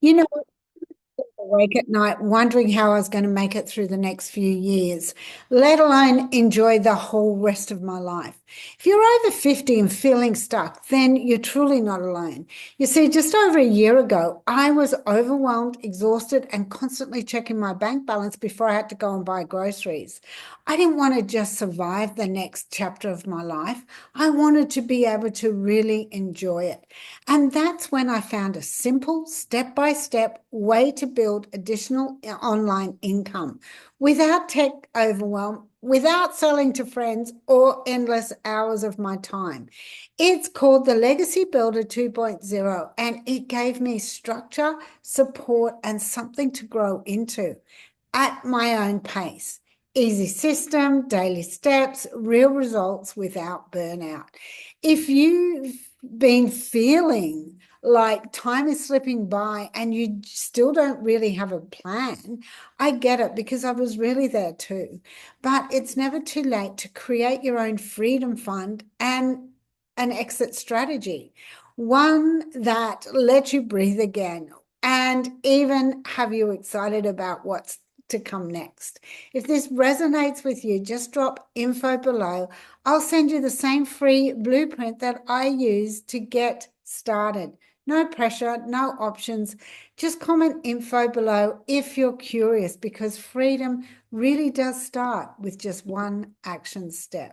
You know, awake at night wondering how I was going to make it through the next few years, let alone enjoy the whole rest of my life. If you're over 50 and feeling stuck, then you're truly not alone. You see, just over a year ago, I was overwhelmed, exhausted, and constantly checking my bank balance before I had to go and buy groceries. I didn't want to just survive the next chapter of my life. I wanted to be able to really enjoy it. And that's when I found a simple step by step way to build additional online income without tech overwhelm, without selling to friends or endless hours of my time. It's called the Legacy Builder 2.0, and it gave me structure, support, and something to grow into at my own pace. Easy system, daily steps, real results without burnout. If you've been feeling like time is slipping by and you still don't really have a plan, I get it because I was really there too. But it's never too late to create your own freedom fund and an exit strategy, one that lets you breathe again and even have you excited about what's to come next. If this resonates with you, just drop info below. I'll send you the same free blueprint that I use to get started. No pressure, no options. Just comment info below if you're curious, because freedom really does start with just one action step.